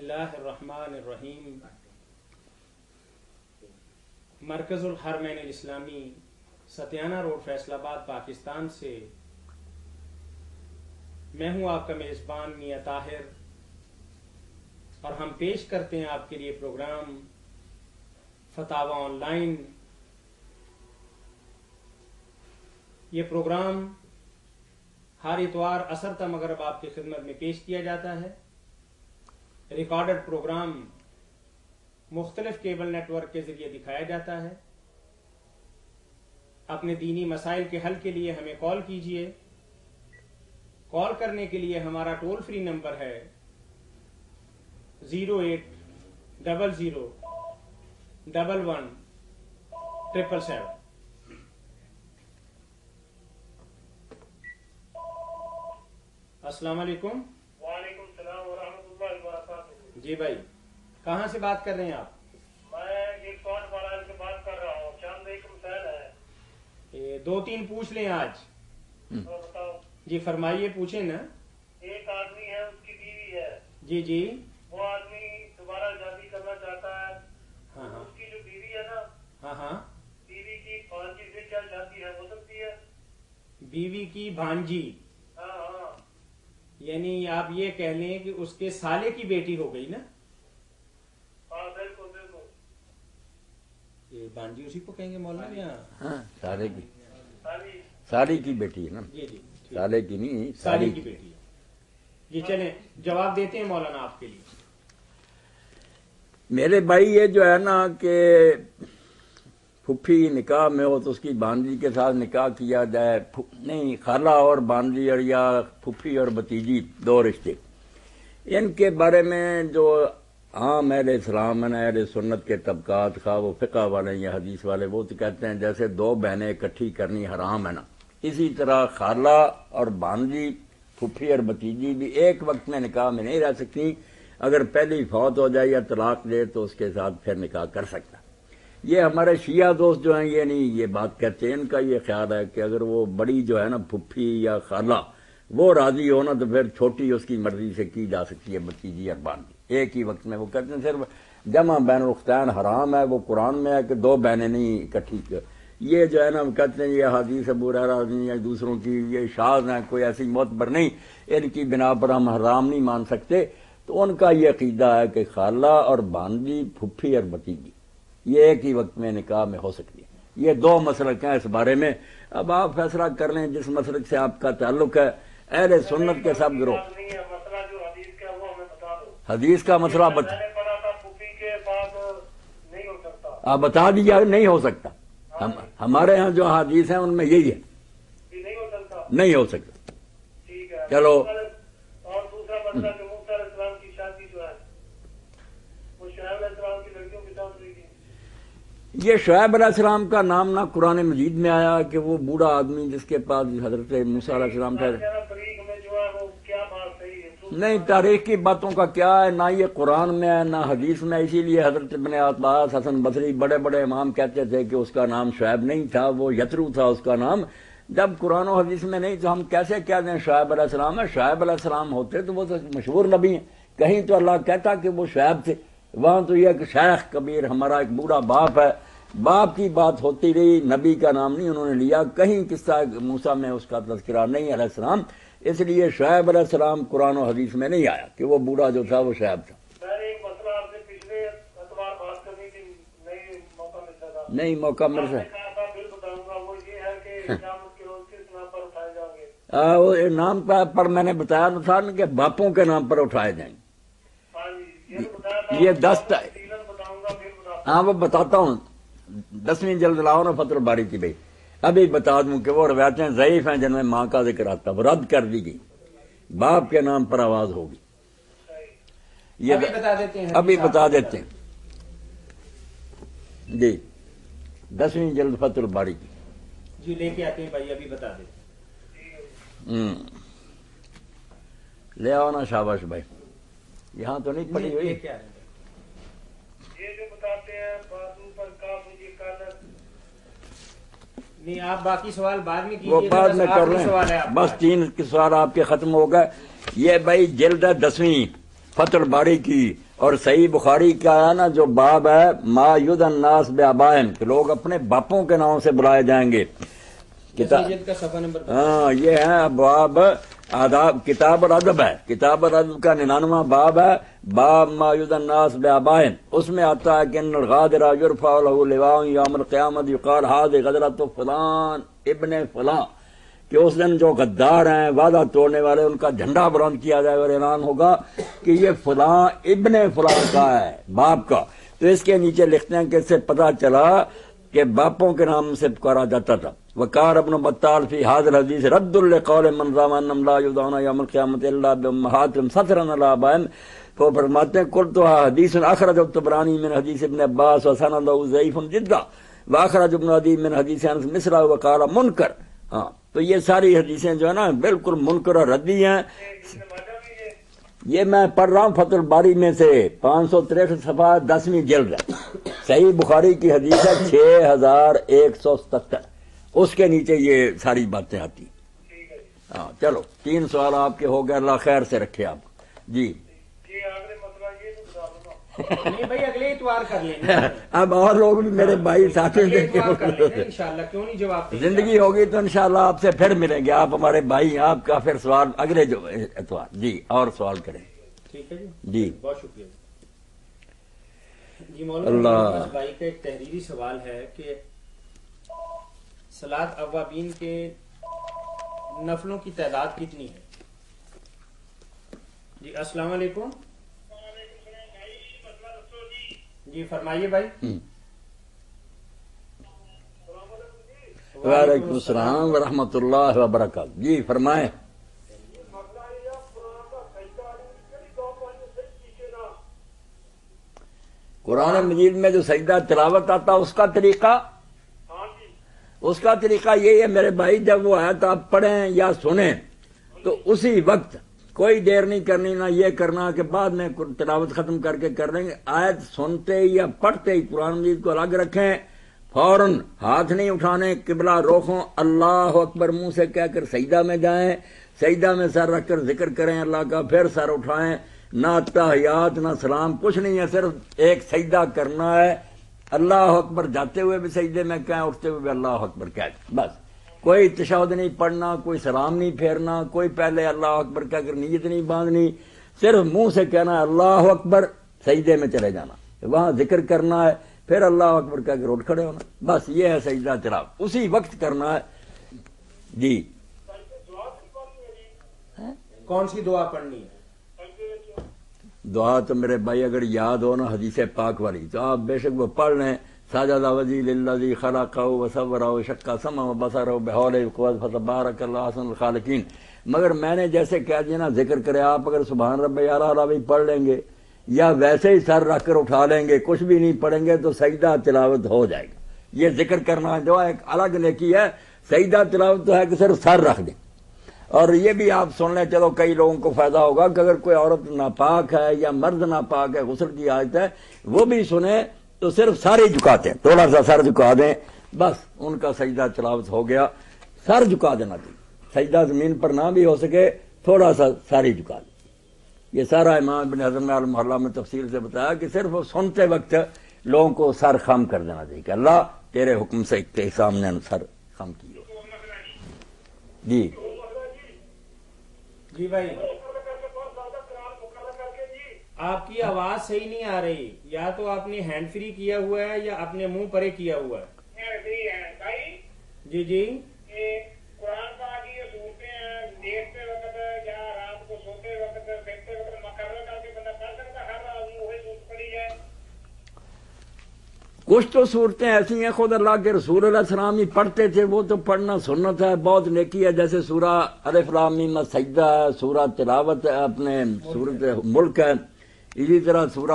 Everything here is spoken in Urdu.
اللہ الرحمن الرحیم۔ مرکز الحرمین الاسلامی ستیانہ روڈ فیصل آباد پاکستان سے میں ہوں آپ کا میزبان میاں طاہر، اور ہم پیش کرتے ہیں آپ کے لیے پروگرام فتاوی آن لائن۔ یہ پروگرام ہر اتوار عصر تا مغرب آپ کی خدمت میں پیش کیا جاتا ہے۔ ریکارڈڈ پروگرام مختلف کیبل نیٹ ورک کے ذریعے دکھایا جاتا ہے۔ اپنے دینی مسائل کے حل کے لیے ہمیں کال کیجیے۔ کال کرنے کے لیے ہمارا ٹول فری نمبر ہے 08000111777۔ السلام علیکم۔ وعلیکم السلام ورحمۃ اللہ وبرکاتہ۔ جی بھائی، کہاں سے بات کر رہے ہیں آپ؟ میں یہ کون فراز سے بات کر رہا ہوں۔ چاند ایک مسائل ہے، دو تین پوچھ لیں آج۔ تو بتاؤ۔ جی فرمائیے، پوچھیں نا۔ ایک آدمی ہے، اس کی بیوی ہے، جی جی۔ وہ آدمی دوبارہ شادی کرنا چاہتا ہے۔ ہاں ہاں اس کی جو بیوی ہے نا، ہاں ہاں۔ بیوی کی بھانجی سے کیا شادی ہے، ہو سکتی ہے؟ بیوی کی بھانجی، ہاں ہاں یعنی آپ یہ کہہ لیں کہ اس کے سالے کی بیٹی ہو گئی نا؟ ہاں، بالکل بالکل۔ یہ بھانجی اسی کو کہیں گے مولانا؟ یا ہاں، سالے کی سالی سالی کی بیٹی ہے نا، جی جی ٹھیک۔ سالے کی نہیں، سالے کی بیٹی ہے۔ جی چلیں جواب دیتے ہیں مولانا آپ کے لیے۔ میرے بھائی یہ جو ہے نا کہ پھپھی نکاح میں ہو تو اس کی بانجی کے ساتھ نکاح کیا جائے، نہیں خالہ اور بانجی، اور یا پھپھی اور بھتیجی، دو رشتے، ان کے بارے میں جو عام اہل اسلام ہے، اہل سنت کے طبقات، خواہ وہ فقہ والے یا حدیث والے، وہ تو کہتے ہیں جیسے دو بہنیں اکٹھی کرنی حرام ہے نا، اسی طرح خالہ اور بانجی، پھپھی اور بھتیجی بھی ایک وقت میں نکاح میں نہیں رہ سکتی۔ اگر پہلی فوت ہو جائے یا طلاق دے تو اس کے ساتھ پھر نکاح کر سکتا۔ یہ ہمارے شیعہ دوست جو ہیں یہ نہیں یہ بات کہتے ہیں، ان کا یہ خیال ہے کہ اگر وہ بڑی جو ہے نا پھپھی یا خالہ وہ راضی ہو نا تو پھر چھوٹی اس کی مرضی سے کی جا سکتی ہے، بھتیجی اور بانجی ایک ہی وقت میں۔ وہ کہتے ہیں صرف جمع بین الاختین حرام ہے، وہ قرآن میں ہے کہ دو بہنیں نہیں اکٹھی۔ یہ جو ہے نا کہتے ہیں یہ حدیث ابو ہریرہ یا دوسروں کی یہ شاذ ہیں، کوئی ایسی معتبر نہیں، ان کی بنا پر ہم حرام نہیں مان سکتے۔ تو ان کا یہ عقیدہ ہے کہ خالہ اور بانجی، پھپھی اور بھتیجی یہ ایک ہی وقت میں نکاح میں ہو سکتی ہے۔ یہ دو مسلک ہیں اس بارے میں، اب آپ فیصلہ کر لیں جس مسلک سے آپ کا تعلق ہے۔ اہل سنت کے سب گروہ نہیں ہے مسئلہ جو حدیث کا، وہ ہمیں بتا دو۔ حدیث کا مسئلہ میں نے پڑھا تھا پھوپھی کے پاس نہیں ہو سکتا۔ آپ بتا دیجیے نہیں ہو سکتا۔ ہمارے ہاں جو حدیث ہیں ان میں یہی ہے، یہ نہیں ہو سکتا۔ نہیں ہو سکتا۔ ٹھیک ہے، چلو۔ اور دوسرا مسئلہ کہ موسیٰ علیہ السلام کی شادی جو ہے وہ شعیب علیہ السلام کی لڑکیوں کے ساتھ ہوئی تھی۔ یہ شعیب علیہ السلام کا نام نہ قرآن مجید میں آیا کہ وہ بوڑھا آدمی جس کے پاس حضرت موسیٰ علیہ السلام تھے۔ تاریخ میں جو ہے وہ کیا بات صحیح ہے؟ نہیں، تاریخ کی باتوں کا کیا ہے، نہ یہ قرآن میں ہے نہ حدیث میں۔ اسی لیے حضرت ابن عباس، حسن بصری، بڑے بڑے امام کہتے تھے کہ اس کا نام شعیب نہیں تھا، وہ یترو تھا اس کا نام۔ جب قرآن و حدیث میں نہیں تو ہم کیسے کہہ دیں شعیب علیہ السلام ہے؟ شعیب علیہ السلام ہوتے تو وہ تو مشہور نبی ہیں، کہیں تو اللہ کہتا کہ وہ شعیب تھے، وہاں تو یہ کہ شیخ کبیر ہمارا ایک بوڑھا باپ ہے، باپ کی بات ہوتی رہی، نبی کا نام نہیں انہوں نے لیا۔ کہیں قصہ موسیٰ میں اس کا تذکرہ نہیں علیہ السلام، اس لیے شعیب علیہ السلام قرآن و حدیث میں نہیں آیا کہ وہ بوڑھا جو تھا وہ شعیب تھا۔ میں نے ایک مسئلہ آپ سے پچھلے اتوار بات کرنی تھی، نہیں موقع ملتا تھا۔ نہیں موقع مل آپ نے رہا کہا تھا بل بتاؤں گا، وہ یہ ہے کہ قیامت کے روز کس نام پر اٹھائے جاؤں گے؟ وہ نام پر میں نے بتایا تھا نا کہ باپوں کے نام پر اٹھائے جائیں۔ ہاں جی، یہ تو بتایا تھا۔ یہ 10 تفصیلاً بتاؤں گا، پھر بتاؤں ہاں وہ بتاتا ہوں، 10ویں جلد لاؤ نا فتح الباری کی بھائی، ابھی بتا دوں کہ وہ روایتیں ضعیف ہیں جن میں ماں کا ذکر آتا، وہ رد کر دی گئی، باپ کے نام پر آواز ہوگی۔ یہ ابھی بتا دیتے ہیں، ابھی بتا دیتے ہیں جی، 10ویں جلد فتح الباری کی۔ جی لے کے آتے ہیں بھائی، ابھی بتا دیتے ہیں۔ لے آؤ نا، شاباش بھائی، یہاں تو نہیں پڑی ہوئی۔ یہ کیا ہے؟ یہ جو بتاتے ہیں بازو پر کاف یہ کالر، نہیں آپ باقی سوال بعد میں کیجیے، وہ بعد میں کر آخری سوال ہے لیں، آپ بس کا۔ 3 سوال آپ کے ختم ہو گئے۔ یہ بھائی جلد ہے 10ویں فتح الباری کی، اور صحیح بخاری کا ہے نا جو باب ہے ما ید الناس بآبائہم کہ لوگ اپنے باپوں کے نام سے بلائے جائیں گے. مسجد کا صفحہ نمبر ہاں یہ ہے ابواب آداب. کتاب الادب ہے, کتاب الادب کا 99واں باب ہے, باب ما ید الناس بآبائہم. اس میں آتا ہے کہ ان الغادر یرفع له لواء یوم القیامت یقال هذه غدرۃ فلان ابن فلاں کہ اس دن جو غدار ہیں وعدہ توڑنے والے ان کا جھنڈا بلند کیا جائے اور اعلان ہوگا کہ یہ فلاں ابن فلاں کا ہے باپ کا. تو اس کے نیچے لکھتے ہیں کہ اس سے پتہ چلا کہ باپوں کے نام سے پکارا جاتا تھا. وقار ابن بطال فی حاضر حدیث رد لقول من زعم انہم لا یدعون یوم القیامت الا بامہاتہم سترا علی آبائہم. تو فرماتے ہیں قلت حدیث اخرج الطبرانی من حدیث ابن عباس وسندہ ضعیف جدا واخرج ابن عدی من حدیث انس مثلہ وقال منکر. ہاں تو یہ ساری حدیثیں جو ہے نا بالکل منکر اور ردی ہیں. یہ میں پڑھ رہا ہوں فتح الباری میں سے 563 صفحہ 10ویں جلد ہے. صحیح بخاری کی حدیث ہے 6177. اس کے نیچے یہ ساری باتیں آتی. ہاں چلو 3 سوال آپ کے ہو گئے, اللہ خیر سے رکھے آپ. جی نہیں بھائی اگلے اتوار کر لیں گے. اب اور لوگ بھی میرے بھائی ساتھی انشاءاللہ, کیوں نہیں جواب زندگی ہوگی تو انشاءاللہ آپ سے پھر ملیں گے. آپ ہمارے بھائی, آپ کا پھر سوال اگلے جو اتوار. جی اور سوال کریں. ٹھیک ہے جی بہت شکریہ. جی مولانا بھائی کا ایک تحریری سوال ہے کہ صلاۃ اوابین کے نفلوں کی تعداد کتنی ہے؟ جی السلام علیکم. جی فرمائیے بھائی. وعلیکم السلام ورحمۃ اللہ وبرکاتہ. جی فرمائیں. قرآن مجید میں جو سجدہ تلاوت آتا اس کا طریقہ یہی ہے میرے بھائی, جب وہ آیت آپ پڑھیں یا سنیں تو اسی وقت کوئی دیر نہیں کرنی, نہ یہ کرنا کہ بعد میں تلاوت ختم کر کے کر لیں گے. آیت سنتے ہی یا پڑھتے ہی قرآن مجید کو الگ رکھیں, فوراً ہاتھ نہیں اٹھانے, قبلہ روکوں, اللہ اکبر منہ سے کہہ کر سجدہ میں جائیں, سجدہ میں سر رکھ کر ذکر کریں اللہ کا, پھر سر اٹھائیں. نہ تحیات نہ سلام کچھ نہیں ہے, صرف ایک سجدہ کرنا ہے. اللہ اکبر جاتے ہوئے بھی سجدے میں کہیں, اٹھتے ہوئے بھی اللہ اکبر کہیں, بس. کوئی تشہد نہیں پڑھنا, کوئی سلام نہیں پھیرنا, کوئی پہلے اللہ اکبر کہہ کر نیت نہیں باندھنی, صرف منہ سے کہنا ہے اللہ اکبر, سجدے میں چلے جانا, وہاں ذکر کرنا ہے, پھر اللہ اکبر کہہ کر اٹھ کھڑے ہونا, بس یہ ہے سجدہ تلاوت, اسی وقت کرنا ہے. جی کون سی دعا پڑھنی ہے؟ دعا تو میرے بھائی اگر یاد ہو نا حدیث پاک والی تو آپ بے شک وہ پڑھ لیں. سجد وجهي للذي خلقه وصوره وشق سمعه وبصره بحوله وقوته فتبارك الله احسن الخالقين. مگر میں نے جیسے کہہ دیا نا, ذکر کرے آپ اگر سبحان ربی اعلیٰ بھی پڑھ لیں گے یا ویسے ہی سر رکھ کر اٹھا لیں گے, کچھ بھی نہیں پڑھیں گے تو سجدہ تلاوت ہو جائے گا. یہ ذکر کرنا جو ایک الگ نیکی ہے, سجدہ تلاوت تو ہے کہ صرف سر رکھ دیں. اور یہ بھی آپ سن لیں, چلو کئی لوگوں کو فائدہ ہوگا کہ اگر کوئی عورت ناپاک ہے یا مرد ناپاک ہے, غسل کی حاجت ہے, وہ بھی سنیں تو صرف سارے جھکاتے ہیں, تھوڑا سا سر جھکا دیں, بس ان کا سجدہ تلاوت ہو گیا. سر جھکا دینا چاہیے, سجدہ زمین پر نہ بھی ہو سکے تھوڑا سا سر ہی جھکا دیں. یہ سارا امام ابن حزم نے المحلہ میں تفصیل سے بتایا کہ صرف سنتے وقت لوگوں کو سر خم کر دینا چاہیے کہ اللہ تیرے حکم سے سامنے سر خم کی ہو. جی جی بھائی آپ کی آواز صحیح نہیں آ رہی, یا تو آپ نے ہینڈ فری کیا ہوا ہے یا اپنے منہ پرے کیا ہوا ہے. جی جی قرآن پاک کی صورتیں ہیں, دیکھتے وقت یا رات کو سوتے وقت دیکھتے وقت مقرر کر کے بندہ پڑھ سکتا, ہر رات وہی صورت پڑھی جائے. کچھ تو صورتیں ایسی ہیں خود اللہ کے رسول علیہ السلام ہی پڑھتے تھے, وہ تو پڑھنا سنت ہے, بہت نیکی ہے. جیسے سورہ الف لام میم سجدہ ہے, سورہ تلاوت ہے, اپنے سورۃ ملک ہے, اسی طرح سورہ